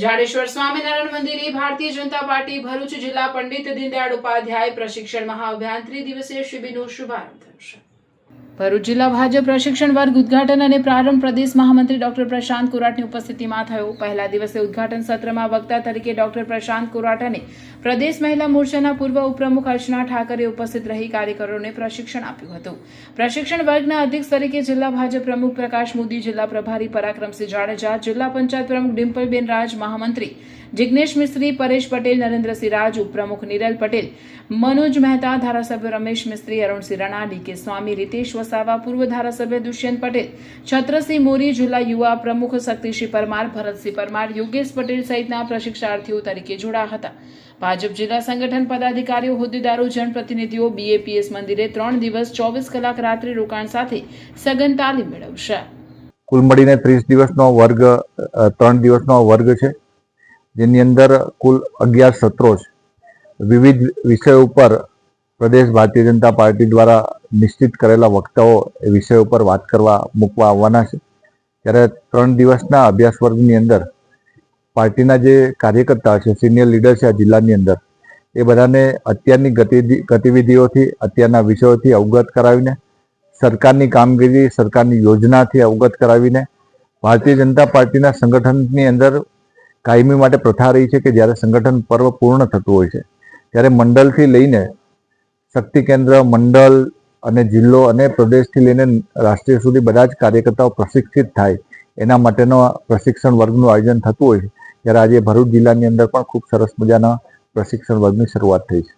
જાડેશ્વર સ્વામિનારાયણ મંદિરે ભારતીય જનતા પાર્ટી ભરૂચ જિલ્લા પંડિત દીનદયાળ ઉપાધ્યાય પ્રશિક્ષણ મહાઅભિયાન ત્રિદિવસીય શિબિરનો શુભારંભ થયો છે। ભરૂચ જિલ્લા ભાજપ પ્રશિક્ષણ વર્ગ ઉદ્ઘાટન અને પ્રારંભ પ્રદેશ મહામંત્રી ડોક્ટર પ્રશાંત કોરાટની ઉપસ્થિતિમાં થયો। પહેલા દિવસે ઉદ્ઘાટન સત્રમાં વક્તા તરીકે ડોક્ટર પ્રશાંત કોરાટ અને પ્રદેશ મહિલા મોરચાના પૂર્વ ઉપપ્રમુખ અર્ચના ઠાકરે ઉપસ્થિત રહી કાર્યકરોને પ્રશિક્ષણ આપ્યું હતું। પ્રશિક્ષણ વર્ગના અધ્યક્ષ તરીકે જિલ્લા ભાજપ પ્રમુખ પ્રકાશ મોદી, જિલ્લા પ્રભારી પરાક્રમસિંહ જાડેજા, જિલ્લા પંચાયત પ્રમુખ ડિમ્પલબેન રાજ, મહામંત્રી જિગ્નેશ મિસ્ત્રી, પરેશ પટેલ, નરેન્દ્રસિંહ રાજ, ઉપપ્રમુખ નિરલ પટેલ, મનોજ મહેતા, ધારાસભ્ય રમેશ મિસ્ત્રી, અરુણસિંહ રાણા, ડીકે સ્વામી, રીતેશ વસાવા, પૂર્વ ધારાસભ્ય દુષ્યંત પટેલ, છત્રસિંહ મોરી, જિલ્લા યુવા પ્રમુખ શક્તિસિંહ પરમાર, ભરતસિંહ પરમાર, યોગેશ પટેલ સહિતના પ્રશિક્ષાર્થીઓ તરીકે જોડાયા હતા। ભાજપ જિલ્લા સંગઠન પદાધિકારીઓ, હોદ્દેદારો, જનપ્રતિનિધિઓ બીએપીએસ મંદિરે 3 દિવસ 24 કલાક રાત્રિ રોકાણ સાથે સઘન તાલીમ મેળવશે। કુલ મળીને 30 દિવસનો વર્ગ 3 દિવસનો વર્ગ છે, જેની અંદર કુલ 11 સત્રો છે। વિવિધ વિષયો ઉપર પ્રદેશ ભારતીય જનતા પાર્ટી દ્વારા નિશ્ચિત કરેલા વક્તાઓ એ વિષય ઉપર વાત કરવા મૂકવા આવવાના છે। ત્યારે 3 દિવસના અભ્યાસ વર્ગની અંદર પાર્ટીના જે કાર્યકર્તા છે, સિનિયર લીડર છે આ જિલ્લાની અંદર, એ બધાને અત્યારની ગતિવિધિઓથી, અત્યારના વિષયોથી અવગત કરાવીને, સરકારની કામગીરી, સરકારની યોજનાથી અવગત કરાવીને, ભારતીય જનતા પાર્ટીના સંગઠનની અંદર કાયમી માટે પ્રથા રહી છે કે જ્યારે સંગઠન પર્વ પૂર્ણ થતું હોય છે ત્યારે મંડળથી લઈને શક્તિ કેન્દ્ર, મંડળ અને જિલ્લો અને પ્રદેશથી લઈને રાષ્ટ્રીય સુધી બધા જ કાર્યકર્તાઓ પ્રશિક્ષિત થાય એના માટેનો પ્રશિક્ષણ વર્ગનું આયોજન થતું હોય છે। ત્યારે આજે ભરૂચ જિલ્લાની અંદર પણ ખૂબ સરસ મજાના પ્રશિક્ષણ વર્ગની શરૂઆત થઈ છે।